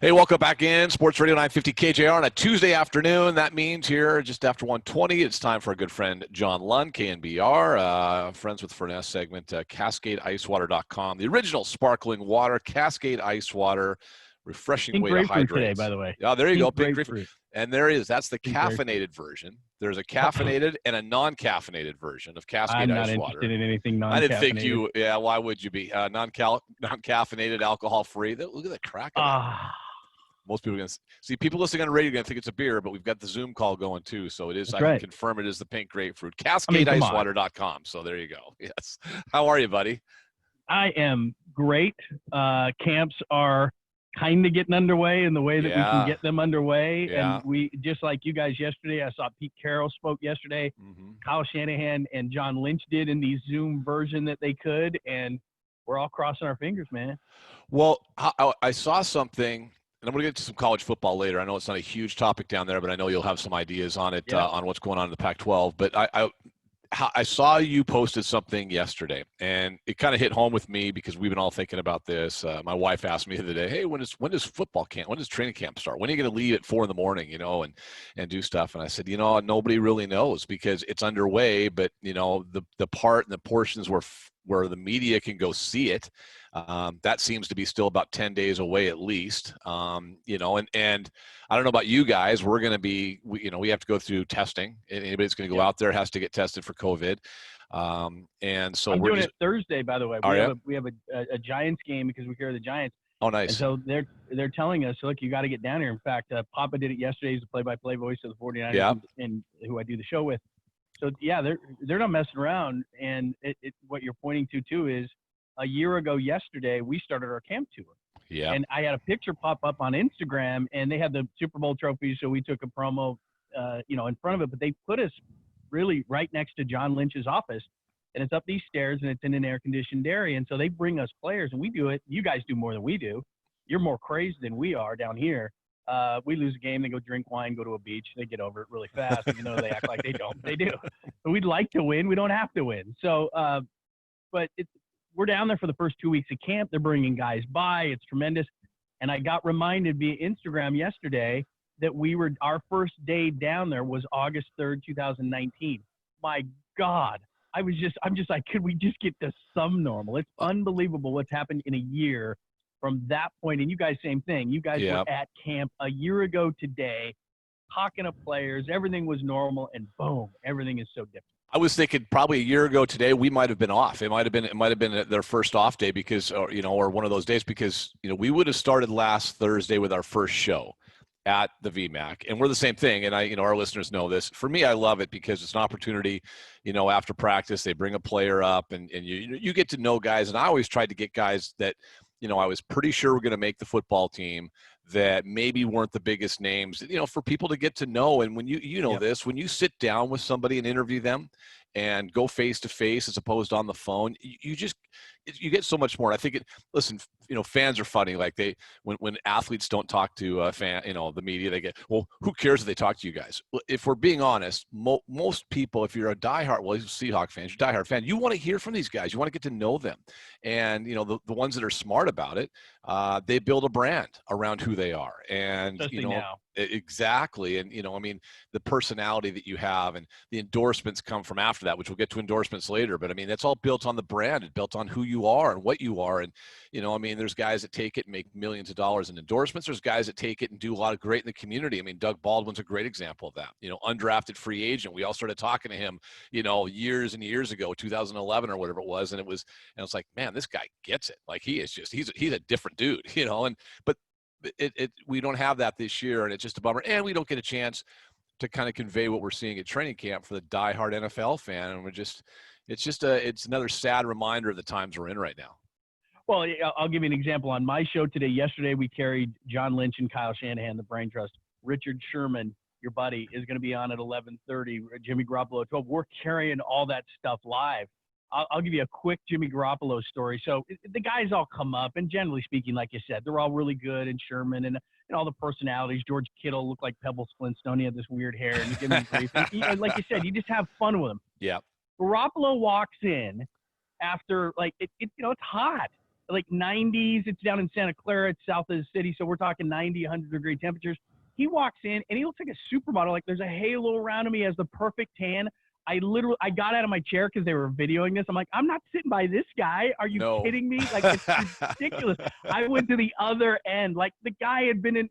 Hey, welcome back in Sports Radio 950 KJR on a Tuesday afternoon. That means here just after 1:20, it's time for a good friend John Lund, KNBR, Friends with Furness segment, CascadeIcewater.com. The original sparkling water, Cascade Ice Water, refreshing Pink way to grapefruit hydrate. today, by the way. Yeah, there you go, pink grapefruit. grapefruit. And there is. That's the Pink caffeinated version. There's a caffeinated and a non-caffeinated version of Cascade I'm Ice not Water. interested in anything non-caffeinated. I didn't think you. Yeah, why would you be non-caffeinated, alcohol-free? Look at the crack of that. Most people are going to see people listening on the radio are going to think it's a beer, but we've got the Zoom call going too. So it is. That's I right. can confirm it is the pink grapefruit. CascadeIcewater.com. So there you go. Yes. How are you, buddy? I am great. Camps are kind of getting underway in the way that we can get them underway. Yeah. And we, just like you guys yesterday, I saw Pete Carroll spoke yesterday. Kyle Shanahan and John Lynch did in the Zoom version that they could. And we're all crossing our fingers, man. Well, I saw something. And I'm going to get to some college football later. I know it's not a huge topic down there, but I know you'll have some ideas on it, on what's going on in the Pac-12. But I saw you posted something yesterday, and it kind of hit home with me because we've been all thinking about this. My wife asked me the other day, "Hey, when does football camp? When does training camp start? When are you going to leave at 4 a.m, and do stuff?" And I said, nobody really knows because it's underway. But the part and the portions where the media can go see it, that seems to be still about 10 days away at least. And I don't know about you guys. We're going to be, we have to go through testing. Anybody that's going to go out there has to get tested for COVID. And so I'm we're doing it Thursday, by the way. We have a Giants game because we carry the Giants. Oh, nice. And so they're telling us, look, you got to get down here. In fact, Papa did it yesterday. He's the play-by-play voice of the 49ers and who I do the show with. So, yeah, they're not messing around. And what you're pointing to, too, is a year ago yesterday, we started our camp tour. Yeah. And I had a picture pop up on Instagram, and they had the Super Bowl trophy, so we took a promo, in front of it. But they put us really right next to John Lynch's office, and it's up these stairs, and it's in an air-conditioned area. And so they bring us players, and we do it. You guys do more than we do. You're more crazy than we are down here. We lose a game, they go drink wine, go to a beach, they get over it really fast. Even though they act like they don't, they do. But we'd like to win. We don't have to win. So, but we're down there for the first 2 weeks of camp. They're bringing guys by. It's tremendous. And I got reminded via Instagram yesterday that our first day down there was August 3rd, 2019. My God. I'm just like, could we just get to some normal? It's unbelievable what's happened in a year from that point. And you guys, same thing. You guys were at camp a year ago today, talking to players. Everything was normal, and boom, everything is so different. I was thinking probably a year ago today we might have been off. It might have been their first off day because, or one of those days because we would have started last Thursday with our first show at the VMAC, and we're the same thing. And our listeners know this. For me, I love it because it's an opportunity. After practice, they bring a player up, and you get to know guys. And I always tried to get guys that I was pretty sure were going to make the football team, that maybe weren't the biggest names, for people to get to know. And when this, when you sit down with somebody and interview them and go face to face as opposed to on the phone, you get so much more. And I think listen, fans are funny. Like when athletes don't talk to the media, they get, well, who cares if they talk to you guys? Well, if we're being honest, most people, if you're a diehard, Seahawks fans, you're a diehard fan, you want to hear from these guys. You want to get to know them. And, the ones that are smart about it, they build a brand around who they are. And, now. Exactly. And, the personality that you have and the endorsements come from after that, which we'll get to endorsements later. But that's all built on the brand. It's built on who you are and what you are. And, there's guys that take it and make millions of dollars in endorsements. There's guys that take it and do a lot of great in the community. Doug Baldwin's a great example of that. Undrafted free agent. We all started talking to him, years and years ago, 2011 or whatever it was. And it's like, man, this guy gets it. Like he's a different dude, but we don't have that this year, and it's just a bummer. And we don't get a chance to kind of convey what we're seeing at training camp for the diehard NFL fan. And it's another sad reminder of the times we're in right now. Well, I'll give you an example. On my show yesterday, we carried John Lynch and Kyle Shanahan, the Brain Trust. Richard Sherman, your buddy, is going to be on at 11:30. Jimmy Garoppolo at 12. We're carrying all that stuff live. I'll give you a quick Jimmy Garoppolo story. So the guys all come up, and generally speaking, like you said, they're all really good. And Sherman and all the personalities. George Kittle looked like Pebbles Flintstone. He had this weird hair, and you give him grief. And like you said, you just have fun with him. Yeah. Garoppolo walks in after it's hot. like 90s. It's down in Santa Clara. It's south of the city. So we're talking 90, 100-degree temperatures. He walks in, and he looks like a supermodel. Like there's a halo around him. He has the perfect tan. I got out of my chair because they were videoing this. I'm like, I'm not sitting by this guy. Are you kidding me? Like, it's ridiculous. I went to the other end. Like, the guy had been in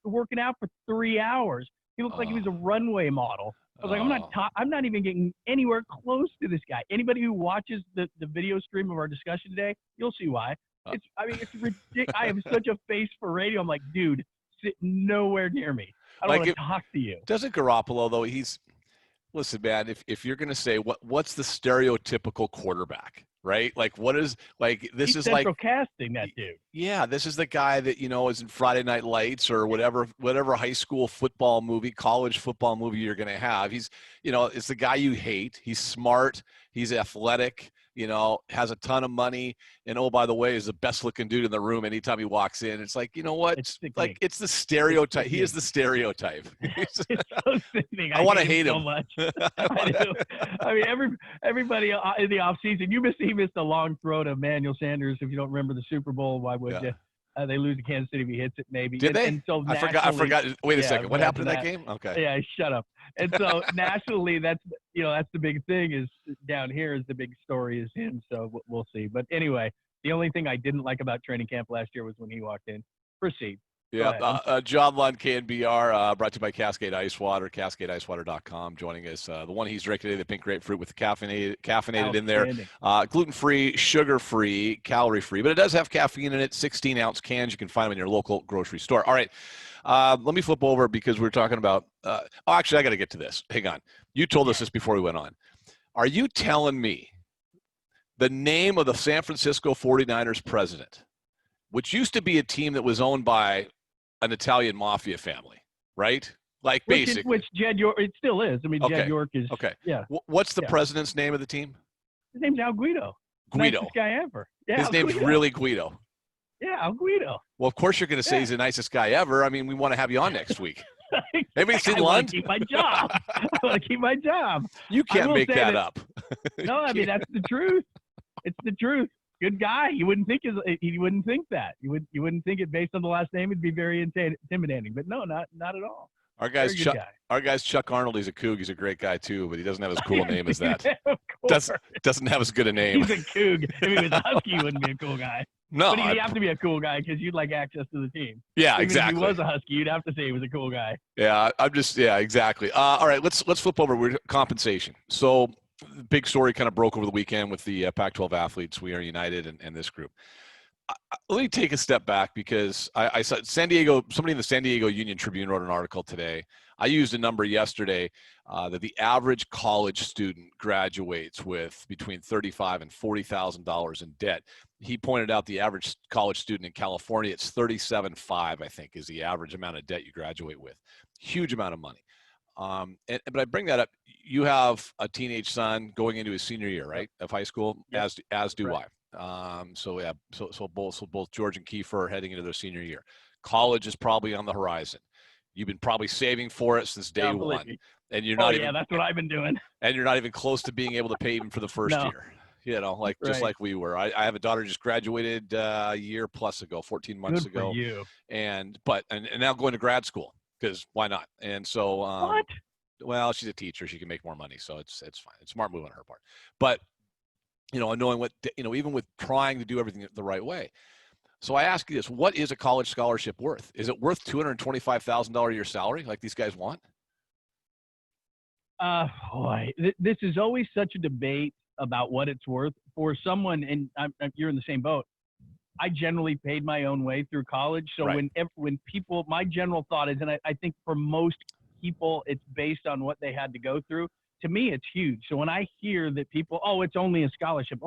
working out for 3 hours. He looked like he was a runway model. I was like, I'm not even getting anywhere close to this guy. Anybody who watches the video stream of our discussion today, you'll see why. It's ridiculous. I have such a face for radio. I'm like, dude, sit nowhere near me. I don't want to talk to you. Doesn't Garoppolo, though, listen, man, if you're going to say what's the stereotypical quarterback, right? Like this He's is central like casting that dude. Yeah, this is the guy that, is in Friday Night Lights or whatever high school football movie, college football movie you're going to have. He's, it's the guy you hate. He's smart. He's athletic, has a ton of money. And oh, by the way, is the best looking dude in the room anytime he walks in. It's like, you know what? It's the stereotype. He is the stereotype. It's so sickening. I want to hate him so much. I do. I mean, everybody in the offseason, he missed a long throw to Emmanuel Sanders. If you don't remember the Super Bowl, why would you? They lose to Kansas City if he hits it, maybe. Did they? And so I forgot. Wait a second. What happened in that game? Okay. Yeah, shut up. And so nationally, that's the big thing is down here is the big story is him. So we'll see. But anyway, the only thing I didn't like about training camp last year was when he walked in. Proceed. Yeah, John Lund, KNBR, brought to you by Cascade Ice Water, CascadeIceWater.com. Joining us, the one he's drinking today, the pink grapefruit with the caffeinated in there, gluten-free, sugar-free, calorie-free, but it does have caffeine in it. 16-ounce cans. You can find them in your local grocery store. All right, let me flip over because we're talking about. Actually, I got to get to this. Hang on. You told us this before we went on. Are you telling me the name of the San Francisco 49ers president, which used to be a team that was owned by an Italian mafia family, right? Like basically. Which Jed York, it still is. I mean, okay. Jed York is. Okay. Yeah. What's the president's name of the team? His name's Al Guido. Guido. Nicest guy ever. Yeah, his name's Guido. Really Guido. Yeah, Al Guido. Well, of course you're going to say he's the nicest guy ever. I mean, we want to have you on next week. Maybe it's in Lund. I want to keep my job. I want to keep my job. You can't make that up. No, I mean, that's the truth. It's the truth. Good guy. You wouldn't think he wouldn't think that. You wouldn't think it based on the last name. It'd be very intimidating. But no, not at all. Our guy's Chuck Arnold. He's a Coug. He's a great guy too, but he doesn't have as cool a name as that. Doesn't have as good a name. He's a Coug. If he was a Husky, he wouldn't be a cool guy. No, but he'd have to be a cool guy because you'd like access to the team. Yeah, Even exactly. If he was a Husky, you'd have to say he was a cool guy. Yeah, exactly. All right, let's flip over. We're compensation. So, big story kind of broke over the weekend with the Pac-12 athletes. We are united, and this group. Let me take a step back because I saw somebody in the San Diego Union Tribune wrote an article today. I used a number yesterday that the average college student graduates with between $35,000 and $40,000 in debt. He pointed out the average college student in California, it's $37,500, I think, is the average amount of debt you graduate with. Huge amount of money. But I bring that up. You have a teenage son going into his senior year, right, of high school, as do I. So both George and Kiefer are heading into their senior year. College is probably on the horizon. You've been probably saving for it since day one, and you're not even. That's what I've been doing. And you're not even close to being able to pay even for the first year. Just like we were. I have a daughter just graduated a year plus ago, 14 months ago. Good for you. And now going to grad school because why not? And so what? Well, she's a teacher. She can make more money, so it's fine. It's a smart move on her part. But knowing what even with trying to do everything the right way. So I ask you this: what is a college scholarship worth? Is it worth $225,000 a year salary like these guys want? Boy, this is always such a debate about what it's worth for someone, and you're in the same boat. I generally paid my own way through college, so right. when people, my general thought is, and I think for most people, it's based on what they had to go through. To me, it's huge. So when I hear that people, it's only a scholarship.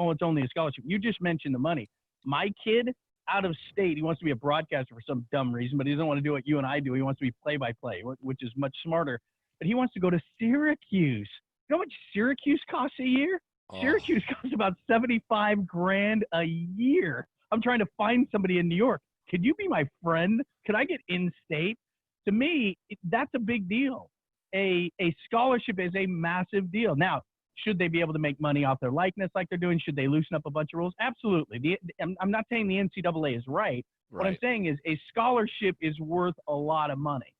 You just mentioned the money. My kid, out of state, he wants to be a broadcaster for some dumb reason, but he doesn't want to do what you and I do. He wants to be play-by-play, which is much smarter. But he wants to go to Syracuse. You know how much Syracuse costs a year? Oh. Syracuse costs about $75,000 a year. I'm trying to find somebody in New York. Could you be my friend? Could I get in-state? To me, that's a big deal. A scholarship is a massive deal. Now, Should they be able to make money off their likeness like they're doing? Should they loosen up a bunch of rules? Absolutely. I'm not saying the NCAA is right. What I'm saying is a scholarship is worth a lot of money,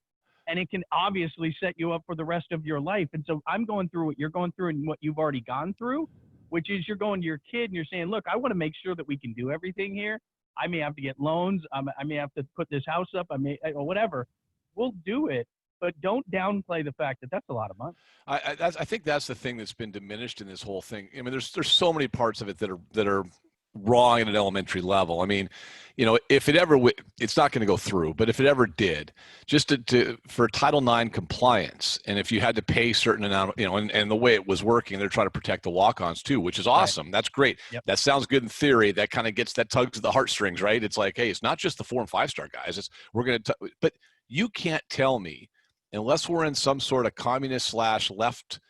and it can obviously set you up for the rest of your life. And so I'm going through what you're going through and what you've already gone through, which is you're going to your kid and you're saying, look, I want to make sure that we can do everything here. I may have to get loans. I may have to put this house up. Or whatever. We'll do it, but don't downplay the fact that that's a lot of money. I think that's the thing that's been diminished in this whole thing. I mean, there's so many parts of it that are wrong at an elementary level. I mean, if it ever, it's not going to go through, but if it ever did, just for Title IX compliance, and if you had to pay certain amount, and the way it was working, they're trying to protect the walk-ons too, which is awesome. Right. That's great. Yep. That sounds good in theory. That kind of tugs at the heartstrings, right? It's like, hey, it's not just the 4- and 5-star guys. But you can't tell me, unless we're in some sort of communist / left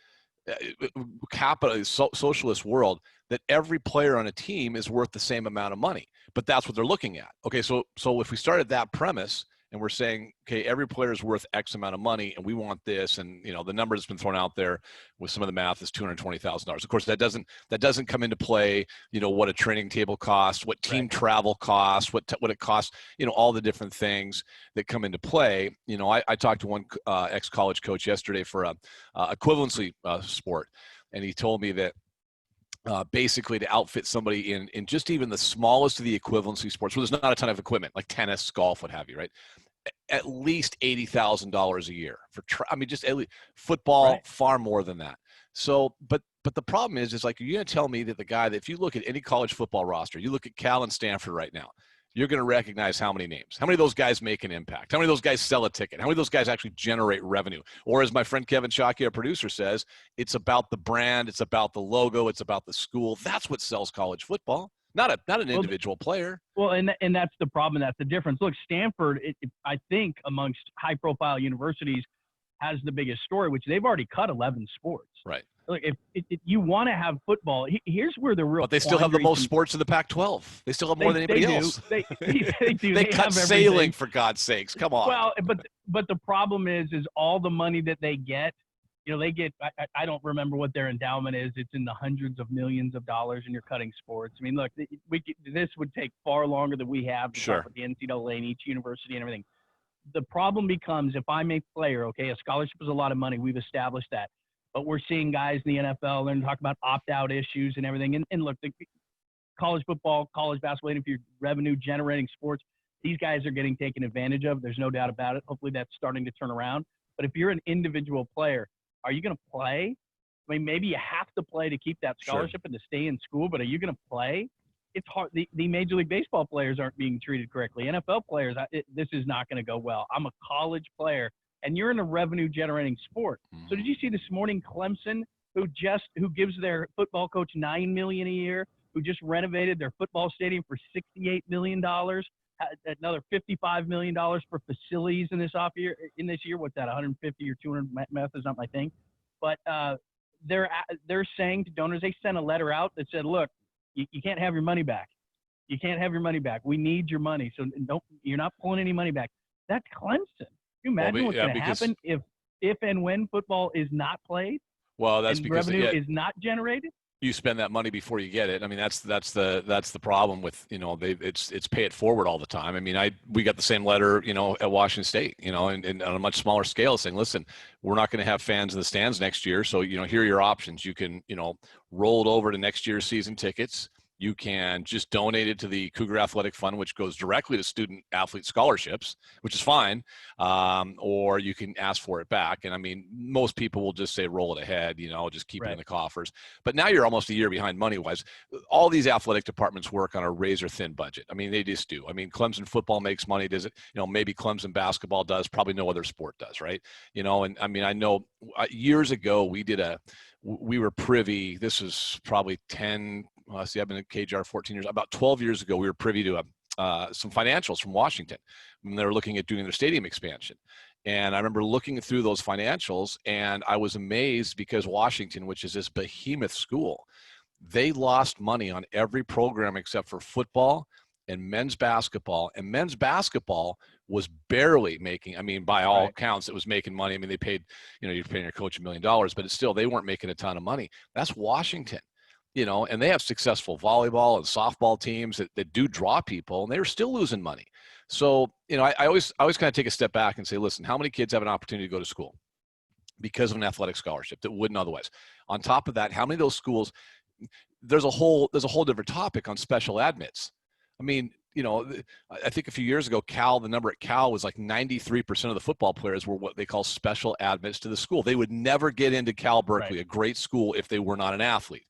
capitalist socialist world, that every player on a team is worth the same amount of money. But that's what they're looking at. Okay, so if we started that premise and we're saying, okay, every player is worth X amount of money and we want this, and the number that's been thrown out there with some of the math is $220,000. Of course, that doesn't come into play, what a training table costs, what team travel costs, what it costs, all the different things that come into play. I talked to one ex-college coach yesterday for a equivalency sport, and he told me that basically to outfit somebody in just even the smallest of the equivalency sports, where there's not a ton of equipment like tennis, golf, what have you, right? At least $80,000 a year for, just at least football, right. Far more than that. So, but the problem is like, you're going to tell me that the guy that, if you look at any college football roster, you look at Cal and Stanford right now, you're going to recognize how many names, how many of those guys make an impact, how many of those guys sell a ticket, how many of those guys actually generate revenue. Or as my friend Kevin Shockey, our producer, says, it's about the brand, it's about the logo, it's about the school. That's what sells college football, not an individual player. Well, and that's the problem. That's the difference. Look, Stanford, I think amongst high-profile universities, has the biggest story, which they've already cut 11 sports. Right. Look, if you want to have football, here's where the real. But they still have the most sports in the Pac-12. They still have more than anybody else. They do. They cut sailing, for God's sakes. Come on. Well, but the problem is this money that they get. They get. I don't remember what their endowment is. It's in the hundreds of millions of dollars, and you're cutting sports. I mean, look, this would take far longer than we have to talk with the NCAA and each university and everything. The problem becomes, if I'm a player, okay, a scholarship is a lot of money. We've established that. But we're seeing guys in the NFL learn to talk about opt-out issues and everything. And look, the college football, college basketball, if you're revenue-generating sports, these guys are getting taken advantage of. There's no doubt about it. Hopefully that's starting to turn around. But if you're an individual player, are you going to play? I mean, maybe you have to play to keep that scholarship and to stay in school, but are you going to play? It's hard. The Major League Baseball players aren't being treated correctly. NFL players, this is not going to go well. I'm a college player. And you're in a revenue-generating sport. So did you see this morning Clemson, who gives their football coach $9 million a year, who just renovated their football stadium for $68 million, another $55 million for facilities in this year? What's that? 150 or 200 meth is not my thing. But they're saying to donors, they sent a letter out that said, look, you can't have your money back. You can't have your money back. We need your money. So you're not pulling any money back. That's Clemson. Can you imagine what's going to happen if and when football is not played? Well, that's and because revenue is not generated. You spend that money before you get it. I mean, that's the problem with it's pay it forward all the time. I mean, we got the same letter at Washington State and on a much smaller scale saying, listen, we're not going to have fans in the stands next year, so here are your options. You can roll it over to next year's season tickets. You can just donate it to the Cougar Athletic Fund, which goes directly to student athlete scholarships, which is fine. Or you can ask for it back. And I mean, most people will just say, roll it ahead, just keep it in the coffers. But now you're almost a year behind money-wise. All these athletic departments work on a razor-thin budget. I mean, they just do. I mean, Clemson football makes money. Does it? Maybe Clemson basketball does. Probably no other sport does, right? And I mean, I know years ago we were privy. This was probably 10. I've been at KJR 14 years. About 12 years ago, we were privy to some financials from Washington when they were looking at doing their stadium expansion. And I remember looking through those financials, and I was amazed because Washington, which is this behemoth school, they lost money on every program except for football and men's basketball. And men's basketball was barely making, I mean, by all Right. accounts, it was making money. I mean, they paid, you're paying your coach $1 million, but it's still, they weren't making a ton of money. That's Washington, and they have successful volleyball and softball teams that do draw people, and they're still losing money. So, I always kind of take a step back and say, listen, how many kids have an opportunity to go to school because of an athletic scholarship that wouldn't otherwise? On top of that, how many of those schools, there's a whole different topic on special admits. I mean, I think a few years ago, the number at Cal was like 93% of the football players were what they call special admits to the school. They would never get into Cal Berkeley, Right. a great school, if they were not an athlete.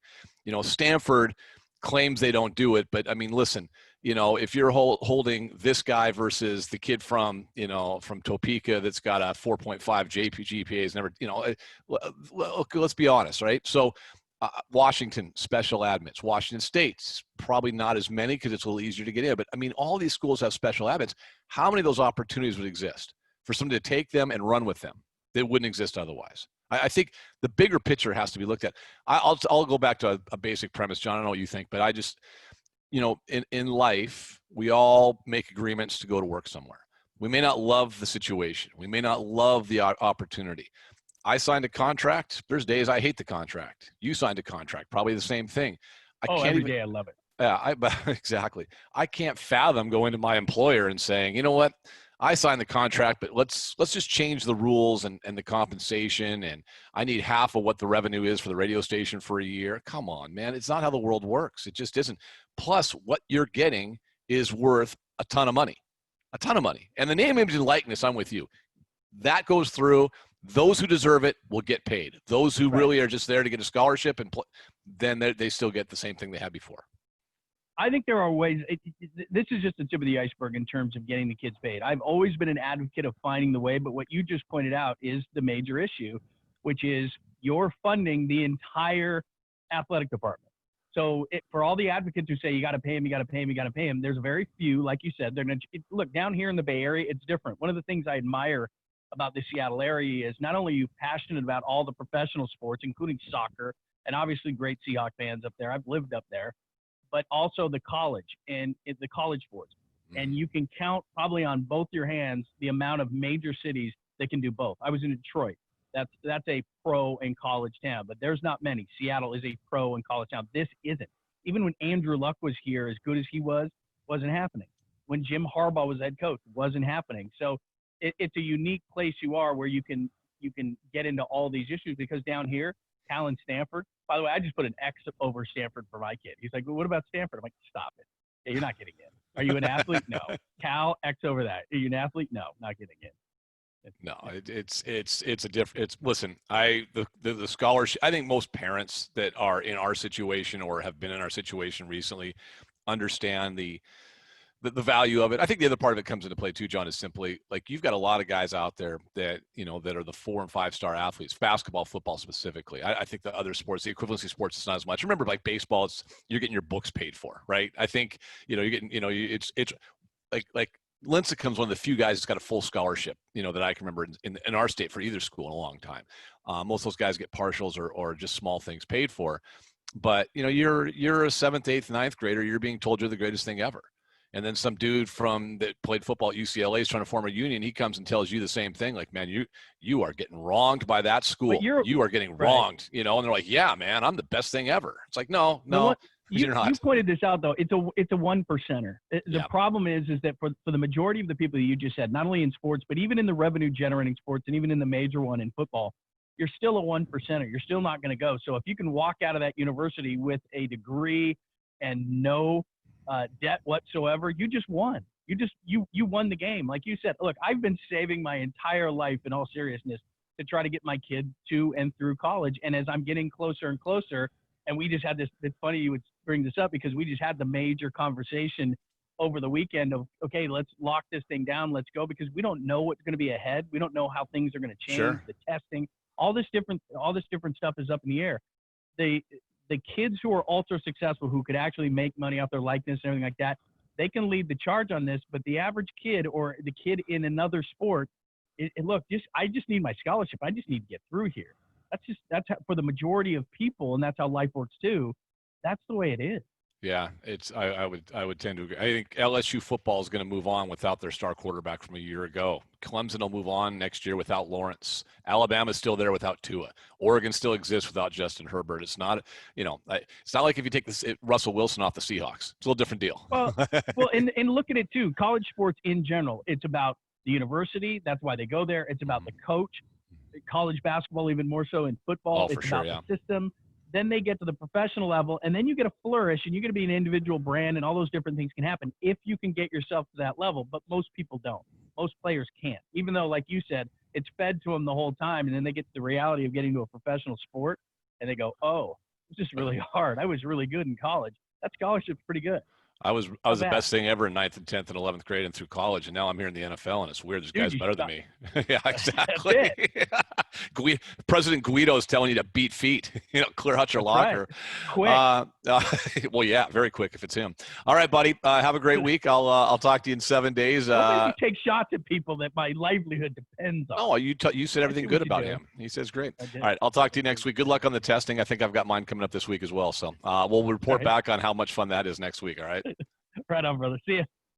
Stanford claims they don't do it, but I mean, listen, if you're holding this guy versus the kid from Topeka that's got a 4.5 GPA is never, let's be honest, right? So Washington, special admits. Washington State's probably not as many because it's a little easier to get in. But I mean, all these schools have special admits. How many of those opportunities would exist for somebody to take them and run with them that wouldn't exist otherwise? I think the bigger picture has to be looked at. I'll go back to a basic premise, John. I don't know what you think, but I just, in life, we all make agreements to go to work somewhere. We may not love the situation. We may not love the opportunity. I signed a contract. There's days I hate the contract. You signed a contract, probably the same thing. Every day I love it. Yeah, exactly. I can't fathom going to my employer and saying, you know what, I signed the contract, but let's just change the rules and the compensation, and I need half of what the revenue is for the radio station for a year. Come on, man. It's not how the world works. It just isn't. Plus, what you're getting is worth a ton of money. And the name, image, and likeness, I'm with you. That goes through. Those who deserve it will get paid. Those who really are just there to get a scholarship, and then they still get the same thing they had before. I think there are ways. This is just the tip of the iceberg in terms of getting the kids paid. I've always been an advocate of finding the way, but what you just pointed out is the major issue, which is you're funding the entire athletic department. So for all the advocates who say you got to pay him, there's very few, like you said. Look, down here in the Bay Area, it's different. One of the things I admire about the Seattle area is not only are you passionate about all the professional sports, including soccer, and obviously great Seahawks fans up there. I've lived up there. But also the college and the college sports. And you can count probably on both your hands the amount of major cities that can do both. I was in Detroit. That's a pro and college town, but there's not many. Seattle is a pro and college town. This isn't. Even when Andrew Luck was here, as good as he was, wasn't happening. When Jim Harbaugh was head coach, wasn't happening. So it's a unique place you are where you can get into all these issues, because down here, Cal and Stanford. By the way, I just put an X over Stanford for my kid. He's like, well, what about Stanford? I'm like, stop it. Yeah, you're not getting in. Are you an athlete? No. Cal, X over that. Are you an athlete? No, not getting in. No, it's a different. Listen, the scholarship. I think most parents that are in our situation or have been in our situation recently understand the value of it. I think the other part of it comes into play too, John, is simply like you've got a lot of guys out there that that are the 4- and 5-star athletes, basketball, football specifically. I think the other sports, the equivalency sports, it's not as much. Remember, like baseball, you're getting your books paid for, right? I think you're getting it's like Lincecum's one of the few guys that's got a full scholarship, that I can remember in our state for either school in a long time. Most of those guys get partials or just small things paid for. But you're a 7th, 8th, 9th grader. You're being told you're the greatest thing ever. And then some dude that played football at UCLA is trying to form a union. He comes and tells you the same thing. Like, man, you are getting wronged by that school. You are getting wronged, and they're like, yeah, man, I'm the best thing ever. It's like, no, you're not. You pointed this out though. It's a 1%er. The problem is that for the majority of the people that you just said, not only in sports, but even in the revenue generating sports and even in the major one in football, you're still a 1%er. You're still not going to go. So if you can walk out of that university with a degree and no debt whatsoever, you just won. You won the game. Like you said, look, I've been saving my entire life, in all seriousness, to try to get my kid to and through college. And as I'm getting closer and closer, and we just had this, it's funny you would bring this up because we just had the major conversation over the weekend of, okay, let's lock this thing down. Let's go, because we don't know what's going to be ahead. We don't know how things are going to change. Sure. The testing, all this different stuff is up in the air. The kids who are ultra successful, who could actually make money off their likeness and everything like that, they can lead the charge on this. But the average kid or the kid in another sport, I just need my scholarship. I just need to get through here. That's how, for the majority of people, and that's how life works too. That's the way it is. Yeah, I would tend to agree. I think LSU football is going to move on without their star quarterback from a year ago. Clemson will move on next year without Lawrence. Alabama's still there without Tua. Oregon still exists without Justin Herbert. It's not, it's not like if you take Russell Wilson off the Seahawks. It's a little different deal. Well, and look at it too. College sports in general, it's about the university. That's why they go there. It's about the coach. College basketball, even more so in football. Oh, for it's sure, about yeah. the system. Then they get to the professional level, and then you get to flourish, and you get to be an individual brand, and all those different things can happen if you can get yourself to that level. But most people don't. Most players can't. Even though, like you said, it's fed to them the whole time, and then they get to the reality of getting to a professional sport, and they go, "Oh, this is really hard. I was really good in college. That scholarship's pretty good." I was the best thing ever in 9th and 10th and 11th grade and through college, and now I'm here in the NFL, and it's weird. This guy's better than me. Yeah, exactly. President Guido's telling you to beat feet, clear out your locker. Right. Quick. Well, yeah, very quick if it's him. All right, buddy. Have a great week. I'll talk to you in 7 days. Don't make me take shots at people that my livelihood depends on. No, you said everything good about him. He says great. All right, I'll talk to you next week. Good luck on the testing. I think I've got mine coming up this week as well. So we'll report back on how much fun that is next week. All right. Right on, brother. See ya.